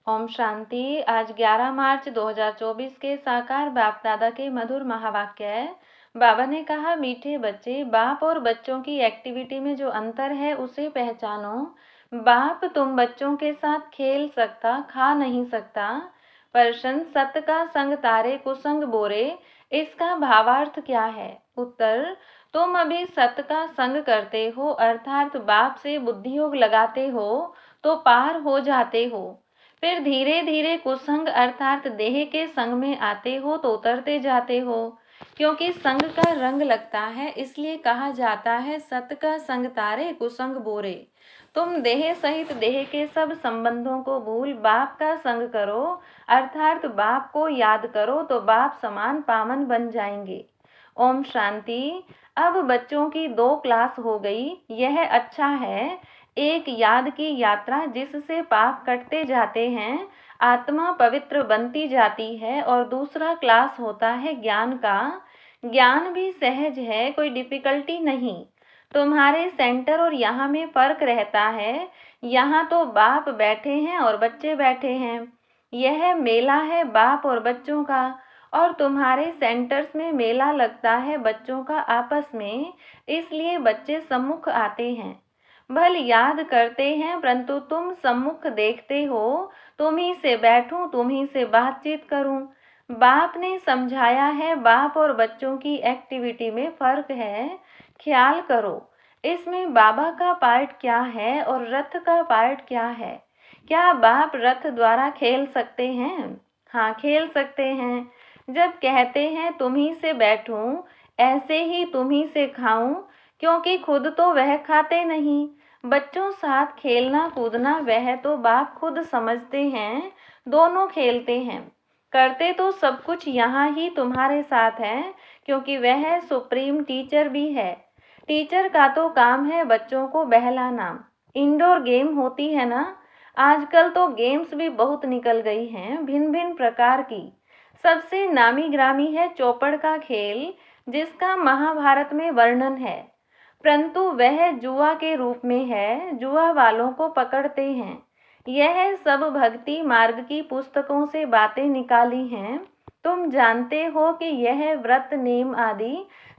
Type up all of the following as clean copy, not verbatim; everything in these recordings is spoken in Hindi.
ओम शांति। आज 11 मार्च 2024 के साकार बाप दादा के मधुर महावाक्य है। बाबा ने कहा, मीठे बच्चे, बाप और बच्चों की एक्टिविटी में जो अंतर है उसे पहचानो। बाप तुम बच्चों के साथ खेल सकता, खा नहीं सकता। प्रश्न, सत का संग तारे कुसंग बोरे, इसका भावार्थ क्या है? उत्तर, तुम अभी सत का संग करते हो, अर्थात बाप से बुद्धि योग लगाते हो तो पार हो जाते हो। फिर धीरे धीरे कुसंग अर्थात देह के संग में आते हो तो उतरते जाते हो। क्योंकि संग का रंग लगता है, इसलिए कहा जाता है सत का संग तारे कुसंग बोरे। तुम देह सहित देह के सब संबंधों को भूल बाप का संग करो, अर्थात बाप को याद करो तो बाप समान पावन बन जाएंगे। ओम शांति। अब बच्चों की 2 क्लास हो गई, यह अच्छा है। एक याद की यात्रा जिससे पाप कटते जाते हैं, आत्मा पवित्र बनती जाती है, और दूसरा क्लास होता है ज्ञान का। ज्ञान भी सहज है, कोई डिफिकल्टी नहीं। तुम्हारे सेंटर और यहाँ में फर्क रहता है। यहाँ तो बाप बैठे हैं और बच्चे बैठे हैं। यह मेला है बाप और बच्चों का, और तुम्हारे सेंटर्स में मेला लगता है बच्चों का आपस में, इसलिए बच्चे सम्मुख आते हैं। भल याद करते हैं, परंतु तुम सम्मुख देखते हो। तुम्ही से बैठूं, तुम्ही से बातचीत करूं। बाप ने समझाया है, बाप और बच्चों की एक्टिविटी में फर्क है। ख्याल करो, इसमें बाबा का पार्ट क्या है और रथ का पार्ट क्या है? क्या बाप रथ द्वारा खेल सकते हैं? हाँ, खेल सकते हैं। जब कहते हैं तुम्ही से बैठूं, ऐसे ही तुम्ही से खाऊं, क्योंकि खुद तो वह खाते नहीं। बच्चों साथ खेलना कूदना वह तो बाप खुद समझते हैं। दोनों खेलते हैं, करते तो सब कुछ यहाँ ही तुम्हारे साथ है, क्योंकि वह सुप्रीम टीचर भी है। टीचर का तो काम है बच्चों को बहलाना। इंडोर गेम होती है ना, आजकल तो गेम्स भी बहुत निकल गई हैं, भिन्न भिन्न प्रकार की। सबसे नामी ग्रामी है चौपड़ का खेल, जिसका महाभारत में वर्णन है, परंतु वह जुआ के रूप में है। जुआ वालों को पकड़ते हैं। यह सब भक्ति मार्ग की पुस्तकों से बातें निकाली हैं। तुम जानते हो कि यह व्रत नेम आदि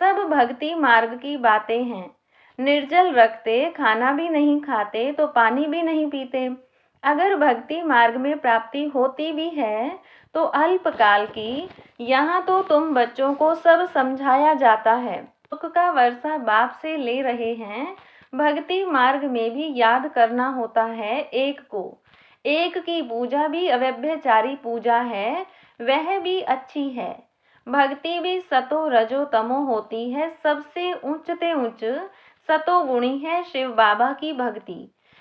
सब भक्ति मार्ग की बातें हैं। निर्जल रखते, खाना भी नहीं खाते तो पानी भी नहीं पीते। अगर भक्ति मार्ग में प्राप्ति होती भी है तो अल्पकाल की। यहाँ तो तुम बच्चों को सब समझाया जाता है। सुख का वर्षा बाप से ले रहे हैं। भक्ति मार्ग में भी याद करना होता है एक को। एक की पूजा भी अव्यभिचारी पूजा है, वह भी अच्छी है। भक्ति भी सतो रजो तमो होती है। सबसे उच्चते उच्च सतोगुणी है शिव बाबा की भक्ति।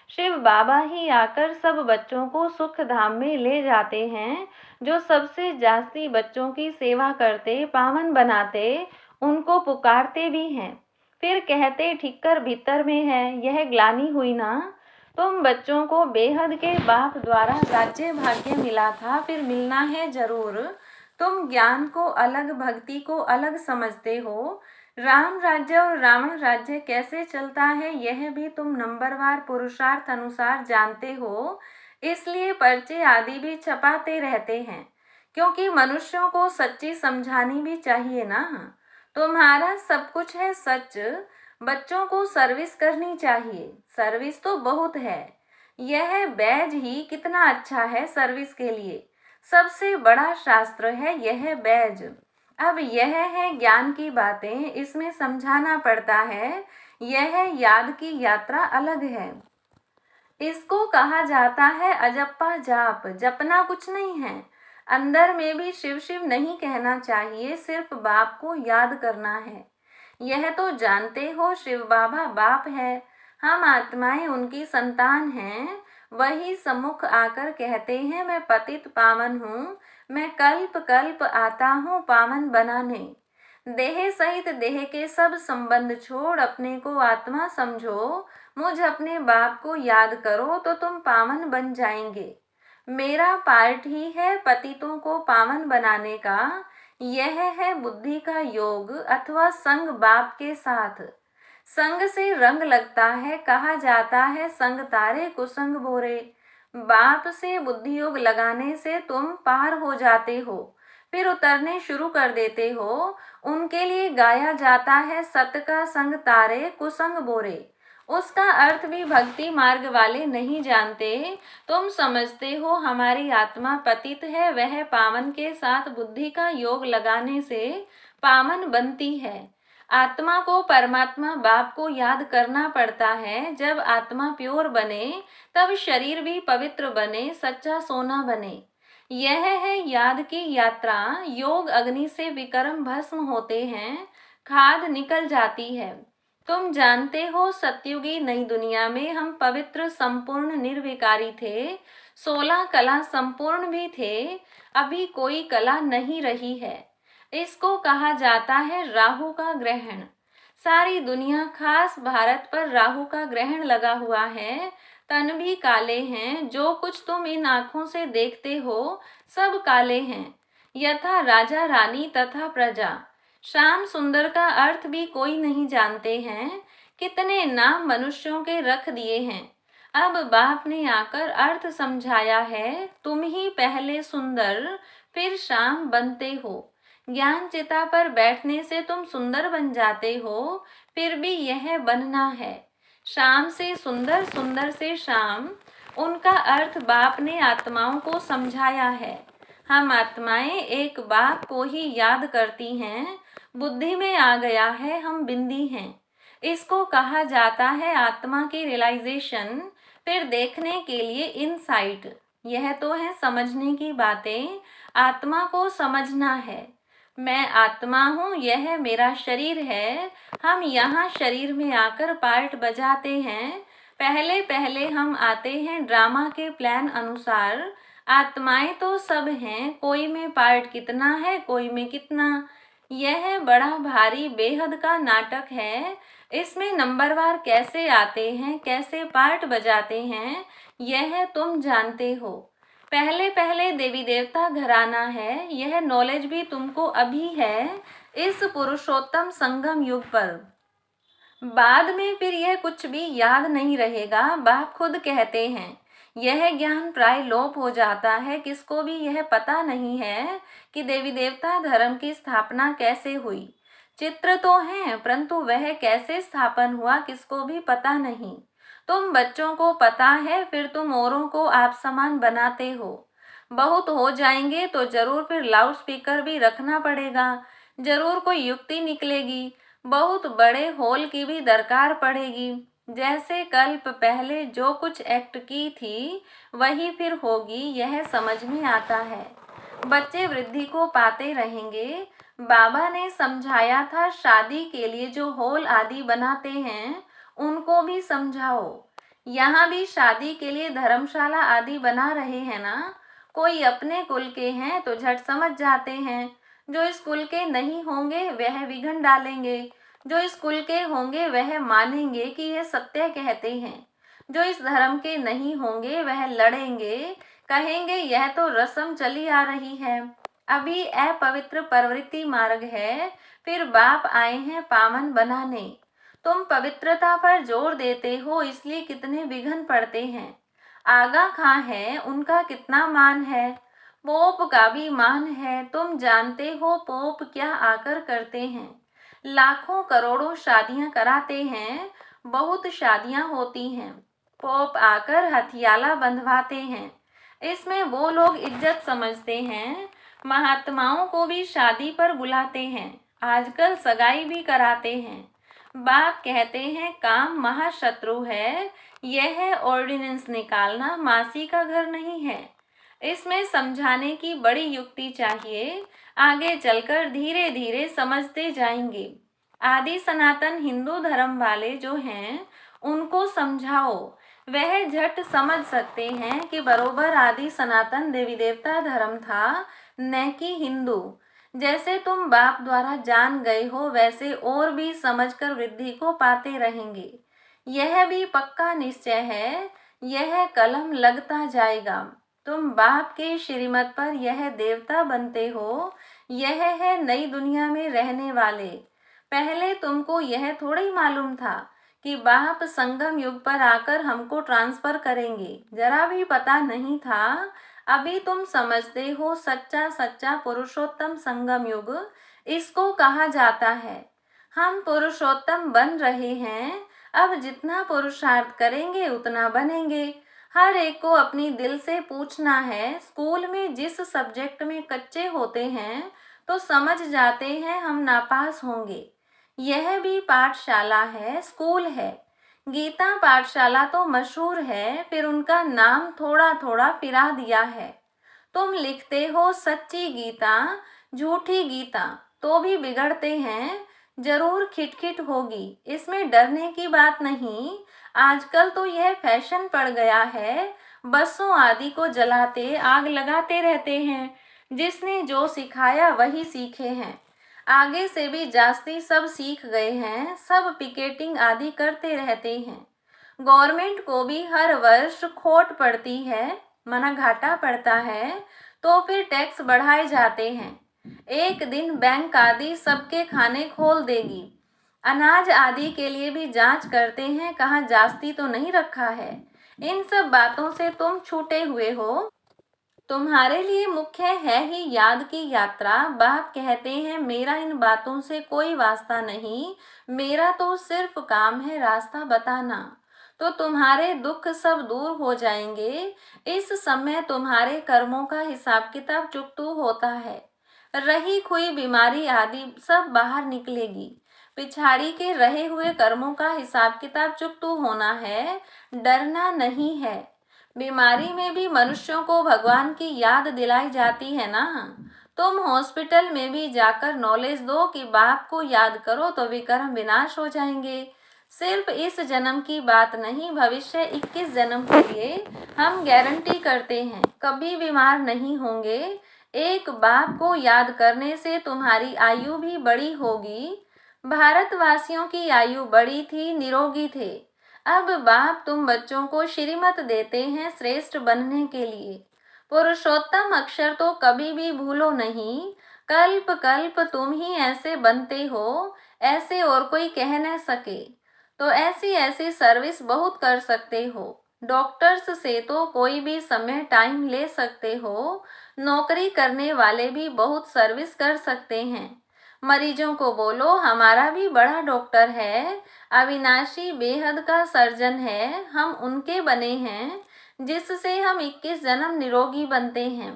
शिव बाबा ही आकर सब बच्चों को सुख धाम में ले जाते हैं। जो सबसे जास्ती बच्चों की सेवा करते, पावन बनाते, उनको पुकारते भी हैं। फिर कहते, ठिक्कर भीतर में है, यह ग्लानि हुई ना। तुम बच्चों को बेहद के बाप द्वारा राज्य भाग्य मिला था, फिर मिलना है जरूर। तुम ज्ञान को अलग, भक्ति को अलग समझते हो। राम राज्य और रावण राज्य कैसे चलता है, यह भी तुम नंबरवार पुरुषार्थ अनुसार जानते हो। इसलिए पर्चे आदि भी छपाते रहते हैं, क्योंकि मनुष्यों को सच्ची समझानी भी चाहिए ना। तुम्हारा सब कुछ है सच। बच्चों को सर्विस करनी चाहिए। सर्विस तो बहुत है। यह बैज ही कितना अच्छा है सर्विस के लिए। सबसे बड़ा शास्त्र है यह बैज। अब यह है ज्ञान की बातें, इसमें समझाना पड़ता है। यह याद की यात्रा अलग है। इसको कहा जाता है अजप्पा जाप। जपना कुछ नहीं है। अंदर में भी शिव शिव नहीं कहना चाहिए, सिर्फ बाप को याद करना है। यह तो जानते हो शिव बाबा बाप है, हम आत्माएं उनकी संतान हैं। वही सम्मुख आकर कहते हैं, मैं पतित पावन हूँ, मैं कल्प कल्प आता हूँ पावन बनाने। देह सहित देह के सब संबंध छोड़ अपने को आत्मा समझो। मुझ अपने बाप को याद करो तो तुम पावन बन जाएंगे। मेरा पार्ट ही है पतितों को पावन बनाने का। यह है बुद्धि का योग अथवा संग बाप के साथ। संग से रंग लगता है, कहा जाता है संग तारे कुसंग बोरे। बाप से बुद्धि योग लगाने से तुम पार हो जाते हो, फिर उतरने शुरू कर देते हो। उनके लिए गाया जाता है सत का संग तारे कुसंग बोरे। उसका अर्थ भी भक्ति मार्ग वाले नहीं जानते। तुम समझते हो हमारी आत्मा पतित है, वह पावन के साथ बुद्धि का योग लगाने से पावन बनती है। आत्मा को परमात्मा बाप को याद करना पड़ता है। जब आत्मा प्योर बने तब शरीर भी पवित्र बने, सच्चा सोना बने। यह है याद की यात्रा। योग अग्नि से विकर्म भस्म होते हैं, खाद निकल जाती है। तुम जानते हो सत्युगी नई दुनिया में हम पवित्र संपूर्ण निर्विकारी थे। 16 कला संपूर्ण भी थे, अभी कोई कला नहीं रही है। इसको कहा जाता है राहु का ग्रहण। सारी दुनिया, खास भारत पर राहु का ग्रहण लगा हुआ है। तन भी काले हैं। जो कुछ तुम इन आंखों से देखते हो सब काले हैं, यथा राजा रानी तथा प्रजा। श्याम सुंदर का अर्थ भी कोई नहीं जानते हैं। कितने नाम मनुष्यों के रख दिए हैं। अब बाप ने आकर अर्थ समझाया है। तुम ही पहले सुंदर फिर श्याम बनते हो। ज्ञान चिता पर बैठने से तुम सुंदर बन जाते हो, फिर भी यह बनना है। शाम से सुंदर, सुंदर से शाम, उनका अर्थ बाप ने आत्माओं को समझाया है। हम आत्माएं एक बाप को ही याद करती हैं। बुद्धि में आ गया है हम बिंदी हैं। इसको कहा जाता है आत्मा की रियलाइजेशन, फिर देखने के लिए इनसाइट। यह तो है समझने की बातें, आत्मा को समझना है। मैं आत्मा हूँ, यह मेरा शरीर है। हम यहाँ शरीर में आकर पार्ट बजाते हैं। पहले पहले हम आते हैं ड्रामा के प्लान अनुसार। आत्माएं तो सब हैं, कोई में पार्ट कितना है, कोई में कितना। यह बड़ा भारी बेहद का नाटक है। इसमें नंबरवार कैसे आते हैं, कैसे पार्ट बजाते हैं, यह तुम जानते हो। पहले पहले देवी देवता घराना है। यह नॉलेज भी तुमको अभी है, इस पुरुषोत्तम संगम युग पर। बाद में फिर यह कुछ भी याद नहीं रहेगा। बाप खुद कहते हैं यह ज्ञान प्राय लोप हो जाता है। किसको भी यह पता नहीं है कि देवी देवता धर्म की स्थापना कैसे हुई। चित्र तो हैं, परंतु वह कैसे स्थापन हुआ किसको भी पता नहीं। तुम बच्चों को पता है, फिर तुम औरों को आप समान बनाते हो। बहुत हो जाएंगे तो जरूर फिर लाउड स्पीकर भी रखना पड़ेगा। जरूर कोई युक्ति निकलेगी। बहुत बड़े हॉल की भी दरकार पड़ेगी। जैसे कल्प पहले जो कुछ एक्ट की थी वही फिर होगी, यह समझ में आता है। बच्चे वृद्धि को पाते रहेंगे। बाबा ने समझाया था शादी के लिए जो हॉल आदि बनाते हैं उनको भी समझाओ। यहाँ भी शादी के लिए धर्मशाला आदि बना रहे हैं ना। कोई अपने कुल के हैं तो झट समझ जाते हैं। जो इस कुल के नहीं होंगे वह विघन डालेंगे। जो इस कुल के होंगे वह मानेंगे कि यह सत्य कहते हैं। जो इस धर्म के नहीं होंगे वह लड़ेंगे, कहेंगे यह तो रस्म चली आ रही है। अभी अपवित्र प्रवृत्ति मार्ग है, फिर बाप आए हैं पावन बनाने। तुम पवित्रता पर जोर देते हो, इसलिए कितने विघन पड़ते हैं। आगा खां है, उनका कितना मान है। पोप का भी मान है। तुम जानते हो पोप क्या आकर करते हैं। लाखों करोड़ों शादियां कराते हैं, बहुत शादियां होती हैं। पोप आकर हथियाला बंधवाते हैं। इसमें वो लोग इज्जत समझते हैं। महात्माओं को भी शादी पर बुलाते हैं, आजकल सगाई भी कराते हैं। बाप कहते हैं काम महाशत्रु है। यह ऑर्डिनेंस निकालना मासी का घर नहीं है। इसमें समझाने की बड़ी युक्ति चाहिए। आगे चलकर धीरे धीरे समझते जाएंगे। आदि सनातन हिंदू धर्म वाले जो हैं उनको समझाओ, वह झट समझ सकते हैं कि बरोबर आदि सनातन देवी देवता धर्म था, न कि हिंदू। जैसे तुम बाप द्वारा जान गए हो वैसे और भी समझकर वृद्धि को पाते रहेंगे। यह भी पक्का निश्चय है, यह कलम लगता जाएगा। तुम बाप के श्रीमत पर यह देवता बनते हो। यह है नई दुनिया में रहने वाले। पहले तुमको यह थोड़ी मालूम था कि बाप संगम युग पर आकर हमको ट्रांसफर करेंगे, जरा भी पता नहीं था। अभी तुम समझते हो सच्चा सच्चा पुरुषोत्तम संगम युग इसको कहा जाता है। हम पुरुषोत्तम बन रहे हैं, अब जितना पुरुषार्थ करेंगे उतना बनेंगे। हर एक को अपनी दिल से पूछना है, स्कूल में जिस सब्जेक्ट में कच्चे होते हैं तो समझ जाते हैं हम नापास होंगे। यह भी पाठशाला है, स्कूल है। गीता पाठशाला तो मशहूर है, फिर उनका नाम थोड़ा थोड़ा फिरा दिया है। तुम लिखते हो सच्ची गीता, झूठी गीता, तो भी बिगड़ते हैं, जरूर खिटखिट होगी, इसमें डरने की बात नहीं। आजकल तो यह फैशन पड़ गया है, बसों आदि को जलाते आग लगाते रहते हैं। जिसने जो सिखाया वही सीखे हैं। आगे से भी जास्ती सब सीख गए हैं, सब पिकेटिंग आदि करते रहते हैं। गवर्नमेंट को भी हर वर्ष खोट पड़ती है, मना घाटा पड़ता है, तो फिर टैक्स बढ़ाए जाते हैं। एक दिन बैंक आदि सबके खाने खोल देगी। अनाज आदि के लिए भी जांच करते हैं कहाँ जास्ती तो नहीं रखा है। इन सब बातों से तुम छूटे हुए हो। तुम्हारे लिए मुख्य है ही याद की यात्रा। बाप कहते हैं मेरा इन बातों से कोई वास्ता नहीं, मेरा तो सिर्फ काम है रास्ता बताना। तो तुम्हारे दुख सब दूर हो जाएंगे। इस समय तुम्हारे कर्मों का हिसाब किताब चुकतू होता है। रही खुई बीमारी आदि सब बाहर निकलेगी। पिछाड़ी के रहे हुए कर्मों का हिसाब किताब चुकतू होना है, डरना नहीं है। बीमारी में भी मनुष्यों को भगवान की याद दिलाई जाती है ना। तुम हॉस्पिटल में भी जाकर नॉलेज दो कि बाप को याद करो तो विकर्म विनाश हो जाएंगे। सिर्फ इस जन्म की बात नहीं, भविष्य 21 जन्म के लिए हम गारंटी करते हैं कभी बीमार नहीं होंगे। एक बाप को याद करने से तुम्हारी आयु भी बड़ी होगी। भारतवासियों की आयु बड़ी थी, निरोगी थे। अब बाप तुम बच्चों को श्रीमत देते हैं श्रेष्ठ बनने के लिए। पुरुषोत्तम अक्षर तो कभी भी भूलो नहीं। कल्प कल्प तुम ही ऐसे बनते हो, ऐसे और कोई कह न सके। तो ऐसी ऐसी सर्विस बहुत कर सकते हो। डॉक्टर्स से तो कोई भी समय टाइम ले सकते हो। नौकरी करने वाले भी बहुत सर्विस कर सकते हैं। मरीजों को बोलो हमारा भी बड़ा डॉक्टर है, अविनाशी बेहद का सर्जन है, हम उनके बने हैं जिससे हम 21 जन्म निरोगी बनते हैं।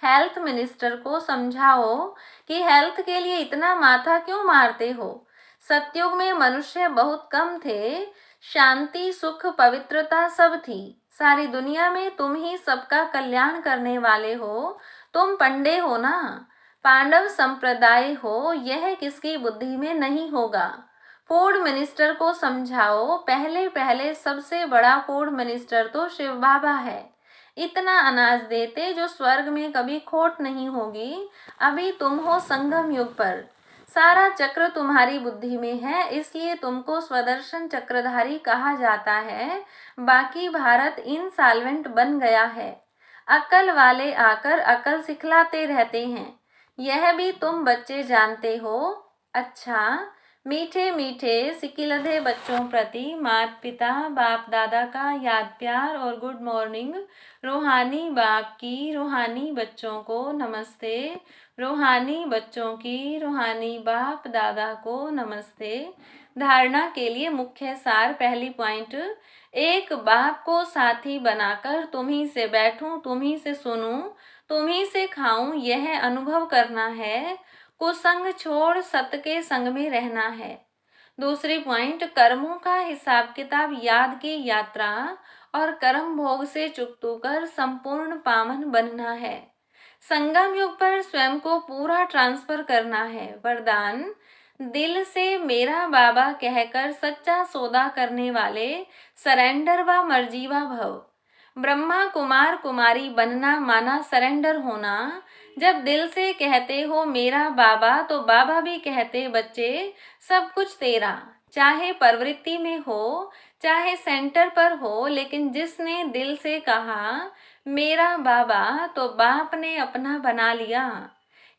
हेल्थ मिनिस्टर को समझाओ कि हेल्थ के लिए इतना माथा क्यों मारते हो। सतयुग में मनुष्य बहुत कम थे, शांति सुख पवित्रता सब थी। सारी दुनिया में तुम ही सबका कल्याण करने वाले हो। तुम पंडे हो ना, पांडव संप्रदाय हो, यह किसकी बुद्धि में नहीं होगा। फूड मिनिस्टर को समझाओ, पहले पहले सबसे बड़ा फूड मिनिस्टर तो शिव बाबा है। इतना अनाज देते जो स्वर्ग में कभी खोट नहीं होगी। अभी तुम हो संगम युग पर, सारा चक्र तुम्हारी बुद्धि में है, इसलिए तुमको स्वदर्शन चक्रधारी कहा जाता है। बाकी भारत इंसॉल्वेंट बन गया है। अकल वाले आकर अकल सिखलाते रहते हैं, यह भी तुम बच्चे जानते हो। अच्छा, मीठे मीठे सिकिलधे बच्चों प्रति माता पिता बाप दादा का याद प्यार और गुड मॉर्निंग। रूहानी बाप की रूहानी बच्चों को नमस्ते। रूहानी बच्चों की रूहानी बाप दादा को नमस्ते। धारणा के लिए मुख्य सार, पहली पॉइंट, एक बाप को साथी बनाकर तुम्ही से बैठूं, तुम्ही से सुनूं, तुम्ही से खाऊं, यह अनुभव करना है। कुसंग छोड़ सत के संग में रहना है। दूसरी पॉइंट, कर्मों का हिसाब किताब याद की यात्रा और कर्म भोग से चुकतू कर संपूर्ण पावन बनना है। संगम युग पर स्वयं को पूरा ट्रांसफर करना है। वरदान, दिल से मेरा बाबा कहकर सच्चा सौदा करने वाले सरेंडर व मर्जीवा भव। ब्रह्मा कुमार कुमारी बनना माना सरेंडर होना। जब दिल से कहते हो मेरा बाबा, तो बाबा भी कहते बच्चे सब कुछ तेरा। चाहे प्रवृत्ति में हो, चाहे सेंटर पर हो, लेकिन जिसने दिल से कहा मेरा बाबा, तो बाप ने अपना बना लिया।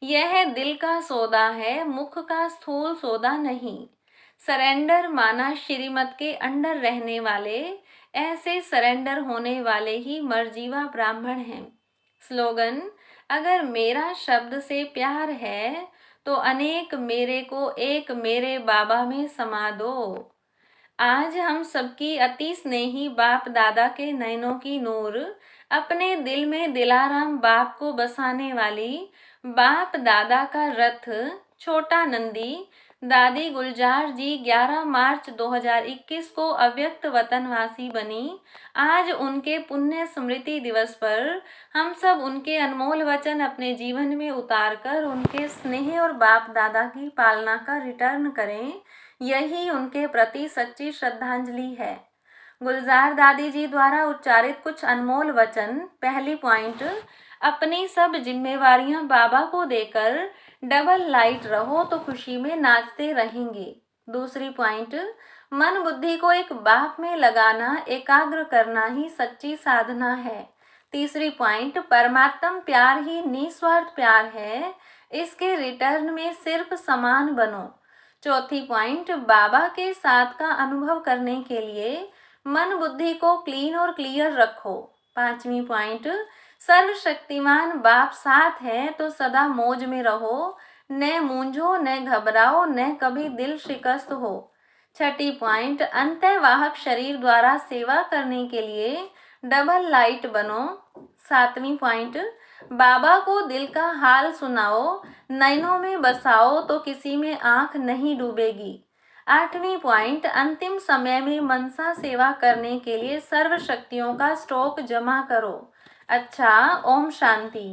यह दिल का सौदा है, मुख का स्थूल सौदा नहीं। सरेंडर माना श्रीमत के अंडर रहने वाले, ऐसे सरेंडर होने वाले ही मर्जीवा ब्राह्मण हैं। स्लोगन: अगर मेरा शब्द से प्यार है तो अनेक मेरे को एक मेरे बाबा में समा दो। आज हम सबकी अति स्नेही बाप दादा के नयनों की नूर, अपने दिल में दिलाराम बाप को बसाने वाली बाप दादा का रथ छोटा नंदी दादी गुलजार जी 11 मार्च 2021 को अव्यक्त वतनवासी बनी। आज उनके पुण्य स्मृति दिवस पर हम सब उनके अनमोल वचन अपने जीवन में उतारकर उनके स्नेह और बाप दादा की पालना का रिटर्न करें, यही उनके प्रति सच्ची श्रद्धांजलि है। गुलजार दादी जी द्वारा उच्चारित कुछ अनमोल वचन। पहली पॉइंट: अपनी सब जिम्मेवारियां बाबा को देकर डबल लाइट रहो तो खुशी में नाचते रहेंगे। दूसरी पॉइंट: मन बुद्धि को एक बाप में लगाना, एकाग्र करना ही सच्ची साधना है। तीसरी पॉइंट: परमात्म प्यार ही निस्वार्थ प्यार है, इसके रिटर्न में सिर्फ समान बनो। चौथी पॉइंट: बाबा के साथ का अनुभव करने के लिए मन बुद्धि को क्लीन और क्लियर रखो। पांचवी पॉइंट: सर्वशक्तिमान बाप साथ है तो सदा मौज में रहो, न मूंझो न घबराओ न कभी दिल शिकस्त हो। छठी पॉइंट: अंतःवाहक शरीर द्वारा सेवा करने के लिए डबल लाइट बनो। सातवीं पॉइंट: बाबा को दिल का हाल सुनाओ, नयनों में बसाओ तो किसी में आंख नहीं डूबेगी। आठवीं पॉइंट: अंतिम समय में मनसा सेवा करने के लिए सर्व शक्तियों का स्टॉक जमा करो। अच्छा, ओम शांति।